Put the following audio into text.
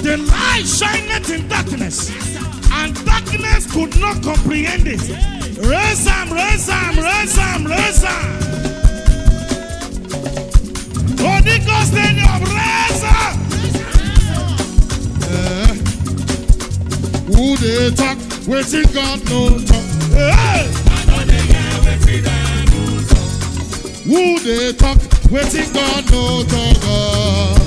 The light shineth in darkness, and darkness could not comprehend it. Raise am, raise am, raise am, raise am. Holy Ghost in your raise am. Who they talk? Wetin God no talk. Who they talk? Wetin God no talk.